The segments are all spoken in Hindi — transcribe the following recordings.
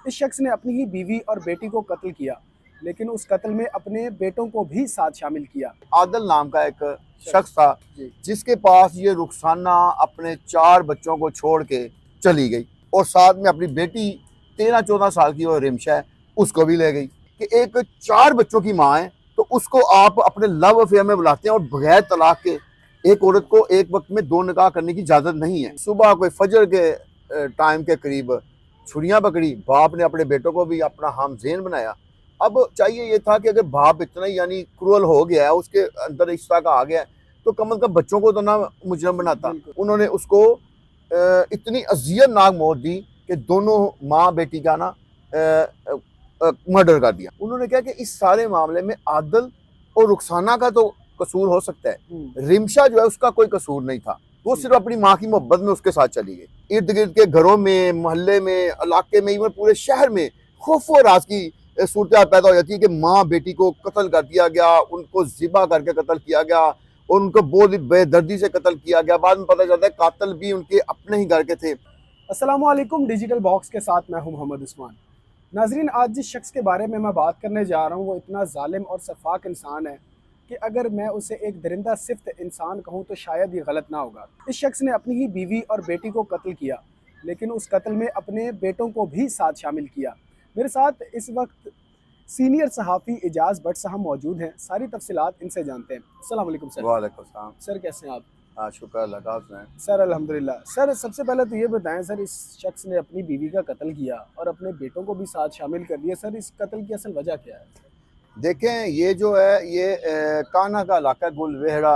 इस शख्स ने अपनी ही बीवी और बेटी को कत्ल किया, लेकिन उस कत्ल में अपने बेटों को भी साथ शामिल किया। आदिल नाम का एक शख्स था जिसके पास ये रुखसाना अपने 4 बच्चों को छोड़ के चली गई और साथ में अपनी बेटी 13-14 साल की वो रिमशा है उसको भी ले गई कि एक 4 बच्चों की माँ है तो उसको आप अपने लव अफेयर में बुलाते हैं और बगैर तलाक के एक औरत को एक वक्त में 2 निकाह करने की इजाज़त नहीं है। सुबह कोई फजर के टाइम के करीब छुरियाँ पकड़ी, बाप ने अपने बेटों को भी अपना हमज़ेन बनाया। अब चाहिए ये था कि अगर बाप इतना ही यानी क्रूअल हो गया है, उसके अंदर इस तरह का आ गया है, तो कम अज़ कम बच्चों को तो ना मुजरम बनाता। उन्होंने उसको इतनी अज़ियतनाक मौत दी कि दोनों माँ बेटी का ना मर्डर कर दिया। उन्होंने कहा कि इस सारे मामले में आदिल और रुखसाना का तो कसूर हो सकता है, रिमशा जो है उसका कोई कसूर नहीं था, वो सिर्फ अपनी माँ की मोहब्बत में उसके साथ चली गई। इर्द गिर्द के घरों में, मोहल्ले में, इलाके में, इवन पूरे शहर में खौफ और राज की सूरत पैदा हो जाती है कि माँ बेटी को कत्ल कर दिया गया, उनको ज़िबा करके कत्ल किया गया और उनको बहुत ही बेदर्दी से कत्ल किया गया। बाद में पता चलता है कातिल भी उनके अपने ही घर के थे। अस्सलामुअलैकुम, डिजिटल बॉक्स के साथ मैं हूं मोहम्मद उस्मान। नाजरीन, आज जिस शख्स के बारे में मैं बात करने जा रहा हूं वो इतना जालिम और सफाक इंसान है कि अगर मैं उसे एक दरिंदा सिफ्त इंसान कहूं तो शायद ये गलत ना होगा। इस शख्स ने अपनी ही बीवी और बेटी को कत्ल किया, लेकिन उस कत्ल में अपने बेटों को भी साथ शामिल किया। मेरे साथ इस वक्त सीनियर सहाफ़ी इजाज़ भट्ट साहब मौजूद हैं, सारी तफसीलात इनसे जानते हैं। अस्सलाम वालेकुम सर। वालेकुम सलाम। सर कैसे हैं आप? हाँ, शुक्र अल्लाह का। सर अल्हम्दुलिल्लाह। सर सबसे पहले तो ये बताएं सर, इस शख्स ने अपनी बीवी का कत्ल किया और अपने बेटों को भी साथ शामिल कर दिया, सर इस कत्ल की असल वजह क्या है? देखें, ये जो है ये कान्हा का इलाका गुलवेहड़ा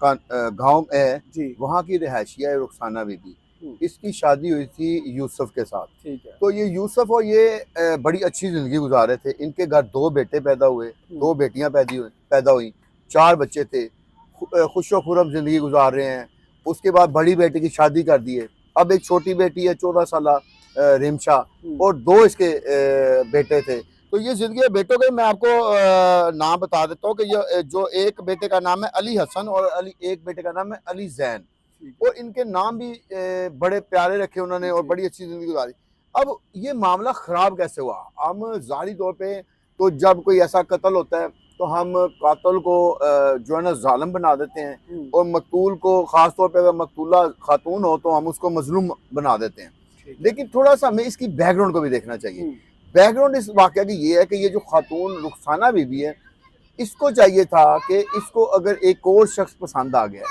का गाँव है जी। वहाँ की रिहायशिया है रुखसाना बीबी। इसकी शादी हुई थी यूसुफ के साथ। ठीक है। तो ये यूसुफ और ये बड़ी अच्छी ज़िंदगी गुजार रहे थे। इनके घर 2 बेटे पैदा हुए, 2 बेटियां पैदा हुई, 4 बच्चे थे, खुशो खुरम ज़िंदगी गुजार रहे हैं। उसके बाद बड़ी बेटी की शादी कर दी है। अब एक छोटी बेटी है 14 साला रिमशा और 2 इसके बेटे थे। तो ये ज़िंदगी बेटों के मैं आपको नाम बता देता हूँ कि ये जो एक बेटे का नाम है अली हसन और एक बेटे का नाम है अली जैन, और इनके नाम भी बड़े प्यारे रखे उन्होंने और बड़ी अच्छी ज़िंदगी गुजारी। अब ये मामला ख़राब कैसे हुआ? हम ज़ाहिरी तौर पे तो जब कोई ऐसा कत्ल होता है तो हम कातिल को जो है ना ज़ालिम बना देते हैं और मकतूल को, ख़ास तौर पे अगर मकतूला खातून हो तो हम उसको मजलूम बना देते हैं। लेकिन थोड़ा सा हमें इसकी बैकग्राउंड को भी देखना चाहिए। बैकग्राउंड इस वाक़या की ये है कि ये जो खातून रुखसाना बीबी है, इसको चाहिए था कि इसको अगर एक और शख्स पसंद आ गया।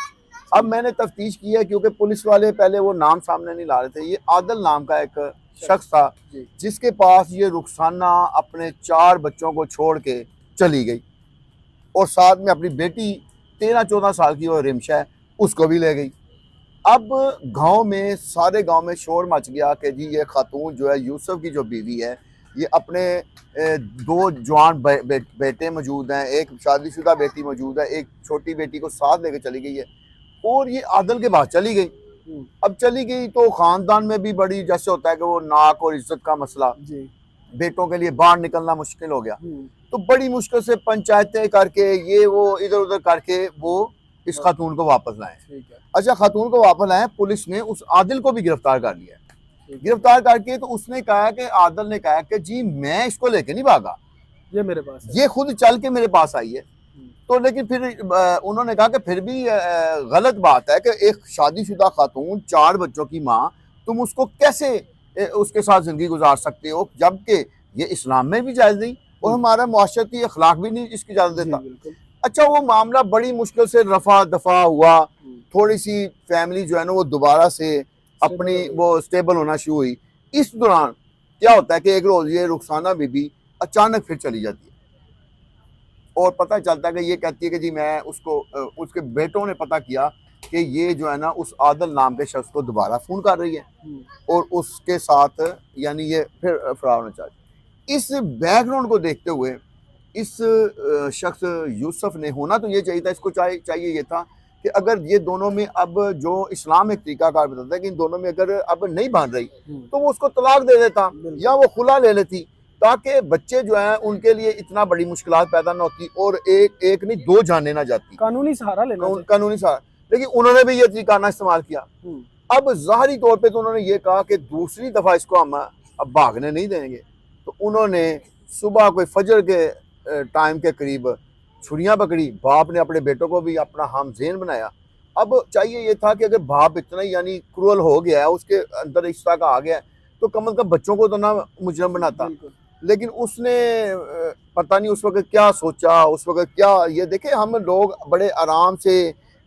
अब मैंने तफ्तीश की है क्योंकि पुलिस वाले पहले वो नाम सामने नहीं ला रहे थे। ये आदिल नाम का एक शख्स था जिसके पास ये रुखसाना अपने 4 बच्चों को छोड़ के चली गई और साथ में अपनी बेटी 13-14 साल की वो रिमशा है उसको भी ले गई। अब गांव में, सारे गांव में शोर मच गया कि जी ये खातून जो है यूसुफ की जो बीवी है, ये अपने 2 जवान बेटे मौजूद हैं, एक शादीशुदा बेटी मौजूद है, एक छोटी बेटी को साथ लेकर चली गई है और ये आदिल के बाद चली गई। अब चली गई तो ख़ानदान में भी बड़ी, जैसे होता है कि वो नाक और इज्जत का मसला, बेटों के लिए बाहर निकलना मुश्किल हो गया। तो बड़ी मुश्किल से पंचायतें करके, ये वो इधर उधर करके वो इस खातून को वापस लाए। अच्छा, खातून को वापस लाए, पुलिस ने उस आदिल को भी गिरफ्तार कर लिया। गिरफ्तार करके तो उसने कहा कि आदिल ने कहा कि जी मैं इसको लेके नहीं भागा, ये मेरे पास है, ये खुद चल के मेरे पास आई है। तो लेकिन फिर उन्होंने कहा कि फिर भी गलत बात है कि एक शादीशुदा खातून, 4 बच्चों की माँ, तुम उसको कैसे उसके साथ ज़िंदगी गुजार सकते हो, जबकि ये इस्लाम में भी जायज़ नहीं और हमारा मुआशरती अखलाक भी नहीं इसकी इजाज़त देता। अच्छा, वो मामला बड़ी मुश्किल से रफा दफा हुआ, थोड़ी सी फैमिली जो है ना वो दोबारा से अपनी वो स्टेबल होना शुरू हुई। इस दौरान क्या होता है कि एक रोज़ ये रुखसाना बीबी अचानक फिर चली जाती है और पता चलता है कि ये कहती है कि जी मैं उसको, उसके बेटों ने पता किया कि ये जो है ना उस आदिल नाम के शख्स को दोबारा फ़ोन कर रही है और उसके साथ यानी ये फिर फरार होना चाहती है। इस बैकग्राउंड को देखते हुए इस शख्स यूसुफ ने, होना तो ये चाहिए था, इसको चाहिए ये था कि अगर ये दोनों में, अब जो इस्लाम एक तरीकाकार बताता है कि इन दोनों में अगर अब नहीं बन रही तो वो उसको तलाक दे देता या वो खुला ले लेती, ताकि बच्चे जो हैं उनके लिए इतना बड़ी मुश्किलात पैदा ना होती और एक नहीं 2 जाने ना जाती। कानूनी सहारा लेना, कानूनी सहारा। लेकिन उन्होंने भी ये तरीका ना इस्तेमाल किया। अब ज़ाहिरी तौर पे तो उन्होंने ये कहा कि दूसरी दफ़ा इसको हम अब भागने नहीं देंगे, तो उन्होंने सुबह कोई फजर के टाइम के करीब छुरियां पकड़ी, बाप ने अपने बेटों को भी अपना हमजेन बनाया। अब चाहिए ये था कि अगर बाप इतना ही यानी क्रूअल हो गया है, उसके अंदर इस तरह का आ गया है, तो कम अज कम बच्चों को तो ना मुजरम बनाता। लेकिन उसने पता नहीं उस वक्त क्या सोचा, उस वक्त क्या, ये देखे हम लोग बड़े आराम से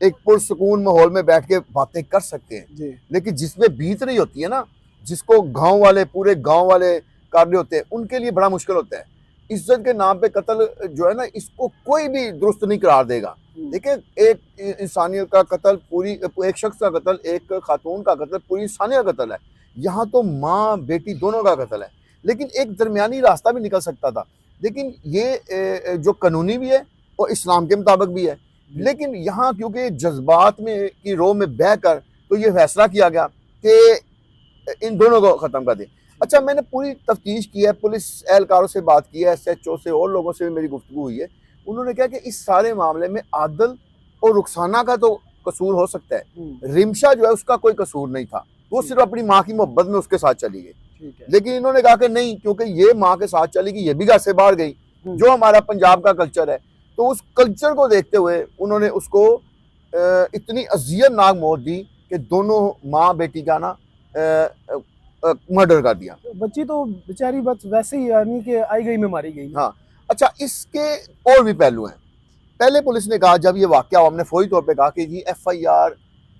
एक पुरसुकून माहौल में बैठ के बातें कर सकते हैं, लेकिन जिसमें बीत रही होती है ना, जिसको गांव वाले, पूरे गांव वाले कर रहे होते हैं, उनके लिए बड़ा मुश्किल होता है। इज्जत के नाम पे कत्ल जो है ना, इसको कोई भी दुरुस्त नहीं करार देगा। देखिए, एक इंसानियत का कत्ल, पूरी एक शख्स का कत्ल, एक खातून का कत्ल, पूरी इंसानियत का कत्ल है। यहाँ तो माँ बेटी दोनों का कत्ल है, लेकिन एक दरमियानी रास्ता भी निकल सकता था। लेकिन ये जो कानूनी भी है और इस्लाम के मुताबिक भी है, लेकिन यहाँ क्योंकि जज्बात में की रो में बह कर तो ये फैसला किया गया कि इन दोनों को ख़त्म कर दें। अच्छा, मैंने पूरी तफ्तीश की है, पुलिस एहलकारों से बात की है, SHO से और लोगों से भी मेरी गुफ्तगू हुई है। उन्होंने कहा कि इस सारे मामले में आदिल और रुखसाना का तो कसूर हो सकता है, रिमशा जो है उसका कोई कसूर नहीं था, वो सिर्फ अपनी माँ की मोहब्बत में उसके साथ चली गई। लेकिन इन्होंने कहा कि नहीं, क्योंकि ये माँ के साथ चली गई, ये भी घर से बाहर गई, जो हमारा पंजाब का कल्चर है, तो उस कल्चर को देखते हुए उन्होंने उसको इतनी अजियतनाक मौत दी कि दोनों माँ बेटी का ना मर्डर कर दिया। बच्ची तो बेचारी बस वैसे ही यानी कि आई गई में मारी गई। हाँ, अच्छा, इसके और भी पहलू हैं। पहले पुलिस ने कहा, जब ये वाकया हुआ, हमने फौरी तौर पे कहा कि जी FIR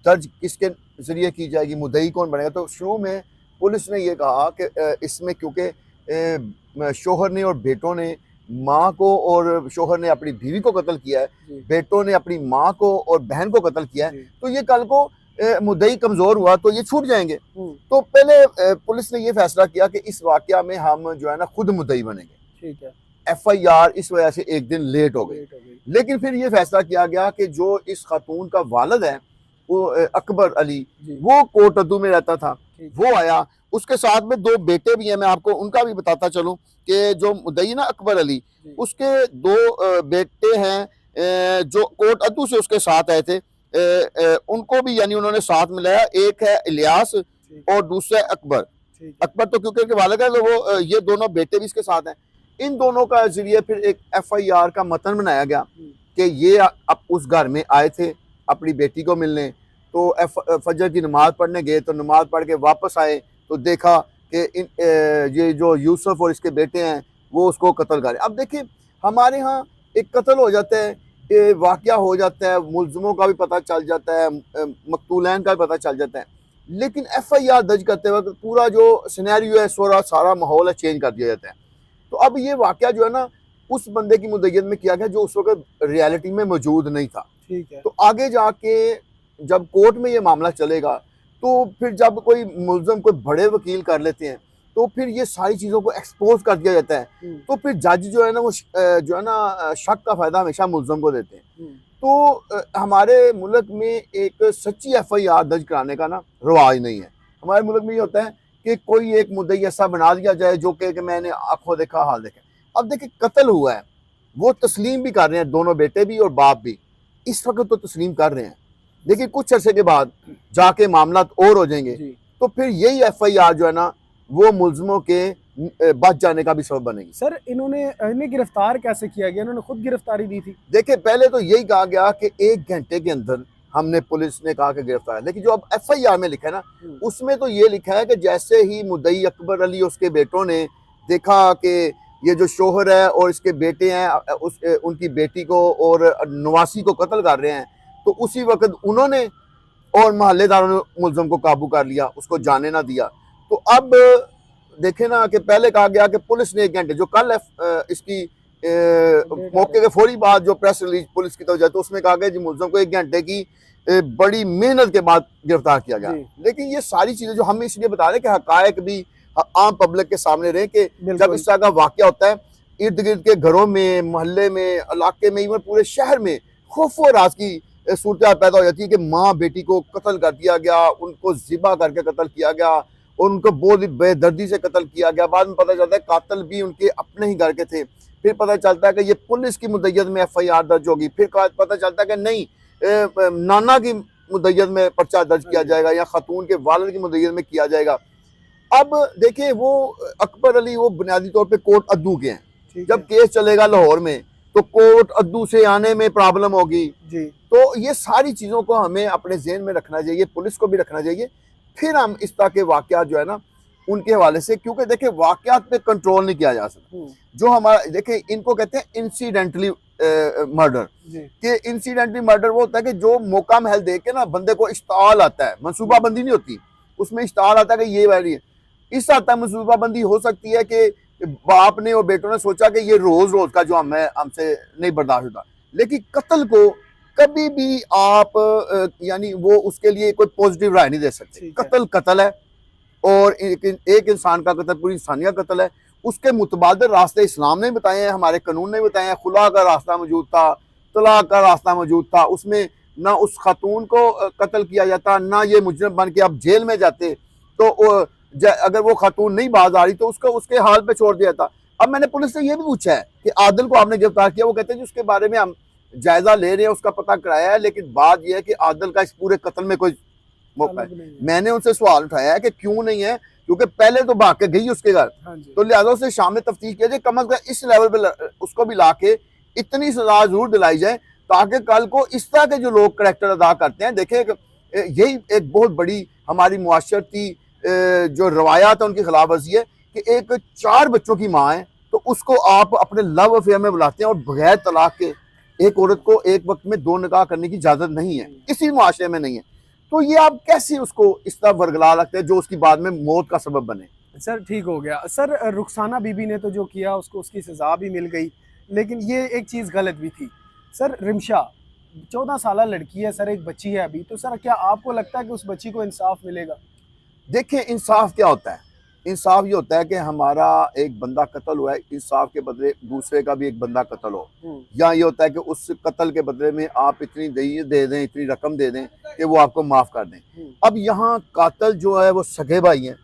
दर्ज किसके जरिए की जाएगी, मुद्दई कौन बनेगा। तो शुरू में पुलिस ने ये कहा कि इसमें क्योंकि शोहर ने और बेटों ने माँ को, और शोहर ने अपनी बीवी को कत्ल किया है, बेटों ने अपनी माँ को और बहन को कत्ल किया है, तो ये कल को मुद्दई कमजोर हुआ तो ये छूट जाएंगे। तो पहले पुलिस ने ये फैसला किया कि इस वाकया में हम जो है ना खुद मुद्दई बनेंगे। ठीक है। FIR इस वजह से एक दिन लेट हो गई। लेकिन फिर ये फैसला किया गया कि जो इस खातून का वालिद है, वो अकबर अली, वो कोट अद्दू में रहता था, वो आया, उसके साथ में 2 बेटे भी हैं, मैं आपको उनका भी बताता चलूं कि जो मुद्दई ना अकबर अली, उसके 2 बेटे हैं जो कोट अद्दू से उसके साथ आए थे, उनको भी यानी उन्होंने साथ मिलाया। एक है इलियास और दूसरा है अकबर। अकबर तो क्योंकि वालिद है, तो वो ये दोनों बेटे भी इसके साथ हैं। इन दोनों का जरिए फिर एक FIR का मतन बनाया गया कि ये अब उस घर में आए थे अपनी बेटी को मिलने, तो फजर की नमाज पढ़ने गए, तो नमाज पढ़ के वापस आए तो देखा कि ये जो यूसुफ और इसके बेटे हैं वो उसको कत्ल कर। अब देखिए, हमारे यहाँ एक कत्ल हो जाता है, वाकया हो जाता है, मुल्ज़िमों का भी पता चल जाता है, मकतूलैन का भी पता चल जाता है, लेकिन FIR दर्ज करते वक्त पूरा जो सिनेरियो है, सारा माहौल है, चेंज कर दिया जाता है। तो अब ये वाकया जो है ना, उस बंदे की मुद्दत में किया गया जो उस वक्त रियलिटी में मौजूद नहीं था। ठीक है। तो आगे जाके जब कोर्ट में ये मामला चलेगा, तो फिर जब कोई मुल्ज़िम कोई बड़े वकील कर लेते हैं, तो फिर ये सारी चीज़ों को एक्सपोज कर दिया जाता है। तो फिर जज जो है ना, वो जो है ना शक का फ़ायदा हमेशा मुल्ज़िम को देते हैं। तो हमारे मुल्क में एक सच्ची FIR दर्ज कराने का ना रवाज नहीं है। हमारे मुल्क में ये होता है कि कोई एक मुद्दई ऐसा बना दिया जाए जो कि मैंने आंखों देखा हाल देखा। अब देखिए, कत्ल हुआ है, वो तस्लीम भी कर रहे हैं, दोनों बेटे भी और बाप भी इस वक्त तो तस्लीम कर रहे हैं, लेकिन कुछ अर्से के बाद जाके मामला और हो जाएंगे, तो फिर यही FIR जो है ना, वो मुल्ज़िमों के बच जाने का भी सबब बनेगी। सर, इन्हें गिरफ्तार कैसे किया गया? इन्होंने खुद गिरफ्तारी दी थी? देखिए, पहले तो यही कहा गया कि 1 घंटे के अंदर हमने, पुलिस ने कहा कि गिरफ्तार, लेकिन जो अब FIR में लिखा है ना, उसमें तो ये लिखा है कि जैसे ही मुद्दई अकबर अली और उसके बेटों ने देखा कि ये जो शोहर है और इसके बेटे हैं उनकी बेटी को और नवासी को कत्ल कर रहे हैं, तो उसी वक्त उन्होंने और मोहल्लेदारों ने मुल्ज़िम को काबू कर लिया, उसको जाने ना दिया। तो अब देखे ना कि पहले कहा गया कि पुलिस ने 1 घंटे, जो कल इसकी मौके के फौरी बाद जो प्रेस रिलीज पुलिस की तरफ जाए, तो उसमें कहा गया जी मुल्ज़िम को 1 घंटे की बड़ी मेहनत के बाद गिरफ्तार किया गया। लेकिन ये सारी चीज़ें जो हम इसलिए बता रहे हैं कि हकायक भी आम पब्लिक के सामने रहे कि जब इस तरह का वाकया होता है, इर्द गिर्द के घरों में, मोहल्ले में, इलाके में, इवन पूरे शहर में खौफ और राज की सूरत पैदा हो जाती है कि माँ बेटी को कत्ल कर दिया गया, उनको ज़िबा करके कत्ल किया गया और उनको बहुत ही बेदर्दी से कत्ल किया गया। बाद में पता चलता है कातिल भी उनके अपने ही घर के थे। फिर पता चलता है कि ये पुलिस की मुद्दत में FIR दर्ज होगी। फिर पता चलता है कि नहीं, नाना की मुद्दत में पर्चा दर्ज किया जाएगा या खातून के वालिद की मुद्दत में किया जाएगा। अब देखिए वो अकबर अली वो बुनियादी तौर पे कोट अद्दू के हैं। ठीक जब है। केस चलेगा लाहौर में तो कोट अद्दू से आने में प्रॉब्लम होगी। जी। तो ये सारी चीज़ों को हमें अपने जेहन में रखना चाहिए, पुलिस को भी रखना चाहिए। फिर हम इस तरह के वाक़यात जो है ना उनके हवाले से, क्योंकि देखिए वाक़यात पे कंट्रोल नहीं किया जा सकता। जो हमारा देखिए इनको कहते हैं इंसिडेंटली मर्डर। जी। कि इंसिडेंटली मर्डर वो होता है कि जो मौका महल देख के ना बंदे को इश्ताल आता है, मनसूबाबंदी नहीं होती, उसमें इश्ताल आता है कि ये वाली है। इस हद तक मनसूबाबंदी हो सकती है कि बाप ने और बेटों ने सोचा कि ये रोज रोज का जो हमें हमसे नहीं बर्दाश्त होता, लेकिन कत्ल को कभी भी आप यानी वो उसके लिए कोई पॉजिटिव राय नहीं दे सकते। कत्ल कत्ल है और एक इंसान का कत्ल पूरी इंसानियत का कत्ल है। उसके मुतबादल रास्ते इस्लाम ने बताए हैं, हमारे कानून ने बताए हैं। खुला का रास्ता मौजूद था, तलाक का रास्ता मौजूद था, उसमें ना उस खातून को कत्ल किया जाता, ना ये मुजरिम बन के आप जेल में जाते। तो अगर वो खातून नहीं बाज आ रही तो उसको उसके हाल पे छोड़ दिया था। अब मैंने पुलिस से ये भी पूछा है कि आदिल को आपने गिरफ्तार किया, वो कहते हैं जी उसके बारे में हम जायजा ले रहे हैं, उसका पता कराया है, लेकिन बात यह है कि आदिल का इस पूरे कत्ल में कोई मौका है। मैंने उनसे सवाल उठाया है कि क्यों नहीं है, क्योंकि पहले तो भाग के गई उसके घर, तो लिहाजा उससे शाम में तफ्तीश किया जाए, कम अज कम इस लेवल पे उसको भी ला के इतनी सजा जरूर दिलाई जाए ताकि कल को इस तरह के जो लोग करैक्टर अदा करते हैं, देखें यही एक बहुत बड़ी हमारी मुआशरती जो रवायात है उनकी खिलाफ वर्जी है कि एक 4 बच्चों की माँ है तो उसको आप अपने लव अफेयर में बुलाते हैं और बगैर तलाक के एक औरत को एक वक्त में 2 निकाह करने की इजाजत नहीं है, किसी मुआशरे में नहीं है। तो ये आप कैसे उसको इस तरह वर्गला लगते हैं जो उसकी बाद में मौत का सबब बने। सर ठीक हो गया। सर रुखसाना बीबी ने तो जो किया उसको उसकी सज़ा भी मिल गई, लेकिन ये एक चीज़ गलत भी थी। सर रिमशा 14 साल लड़की है सर, एक बच्ची है अभी, तो सर क्या आपको लगता है कि उस बच्ची को इंसाफ मिलेगा? देखिए इंसाफ क्या होता है, इंसाफ ये होता है कि हमारा एक बंदा कत्ल हुआ है, इंसाफ के बदले दूसरे का भी एक बंदा कत्ल हो, या ये होता है कि उस कत्ल के बदले में आप इतनी दे दें, इतनी रकम दे दें कि वो आपको माफ कर दें। अब यहाँ कातिल जो है वो सगे भाई हैं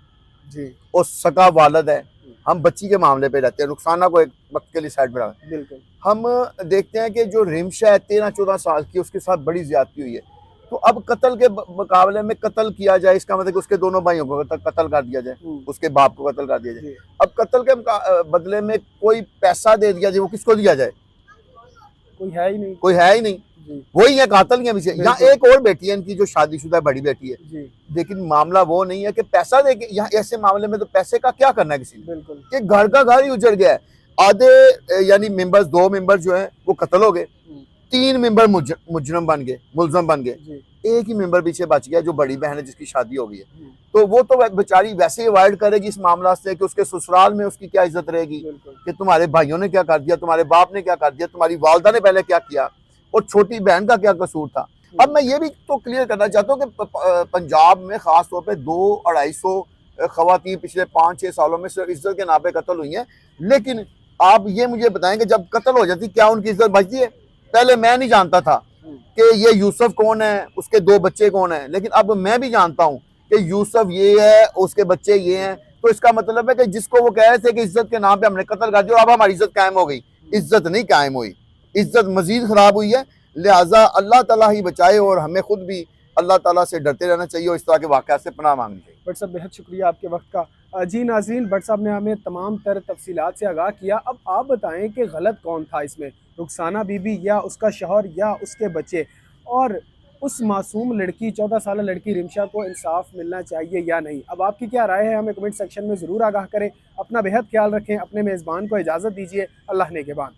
जी, और सगा वालद है। हम बच्ची के मामले पे रहते हैं, रुखसाना को एक वक्त के लिए साइड में रखें। बिल्कुल। हम देखते हैं कि जो रिमशा है 13-14 साल की, उसके साथ बड़ी ज्यादती हुई है। तो अब कत्ल के मुकाबले में कत्ल किया जाए, इसका मतलब कि उसके दोनों भाइयों को कत्ल कर दिया जाए, उसके बाप को कत्ल कर दिया जाए। अब कत्ल के बदले में कोई पैसा दे दिया जाए, वो किसको दिया जाए? कोई है ही नहीं, कोई है ही नहीं, वही है कातिल के पीछे। यहाँ एक और बेटी है इनकी जो शादीशुदा बड़ी बेटी है, लेकिन मामला वो नहीं है कि पैसा दे के। यहाँ ऐसे मामले में तो पैसे का क्या करना है किसी ने, कि घर का घर ही उजड़ गया है। आधे यानी मेंबर्स, 2 मेंबर जो है वो कत्ल हो गए, 3 मेंबर मुजरम बन गए, मुलजम बन गए, एक ही मेंबर पीछे बच गया जो बड़ी बहन है जिसकी शादी हो गई है। तो वो तो बेचारी वैसे ही अवॉइड करेगी इस मामला से कि उसके ससुराल में उसकी क्या इज्जत रहेगी कि तुम्हारे भाइयों ने क्या कर दिया, तुम्हारे बाप ने क्या कर दिया, तुम्हारी वालदा ने पहले क्या किया और छोटी बहन का क्या कसूर था। अब मैं ये भी तो क्लियर करना चाहता हूँ कि पंजाब में खास तौर पे 200-250 खवातीन पिछले 5-6 सालों में सिर्फ इज्जत के नाम पे कत्ल हुई हैं। लेकिन आप ये मुझे बताएं कि जब कत्ल हो जाती क्या उनकी इज्जत बचती है? पहले मैं नहीं जानता था कि ये यूसुफ कौन है, उसके 2 बच्चे कौन है, लेकिन अब मैं भी जानता हूँ कि यूसुफ ये है, उसके बच्चे ये हैं। तो इसका मतलब है कि जिसको वो कह रहे थे कि इज्जत के नाम पे हमने कत्ल कर दिया और अब हमारी इज्जत कायम हो गई, इज्जत नहीं कायम हुई, इज्जत मजीद खराब हुई है। लिहाजा अल्लाह ताला ही बचाए और हमें खुद भी अल्लाह ताला से डरते रहना चाहिए और इस तरह के वाक़यात से पनाह मांगनी चाहिए। बट साहब बेहद शुक्रिया आपके वक्त का। जी नाज़रीन, बट साहब ने हमें तमाम तर तफसीलात से आगाह किया। अब आप बताएं कि गलत कौन था इसमें, रुखसाना बीबी या उसका शौहर या उसके बच्चे, और उस मासूम लड़की 14 साल लड़की रिमशा को इंसाफ मिलना चाहिए या नहीं? अब आपकी क्या राय है हमें कमेंट सेक्शन में ज़रूर आगाह करें। अपना बेहद ख्याल रखें, अपने मेज़बान को इजाज़त दीजिए। अल्लाह ने के बाद।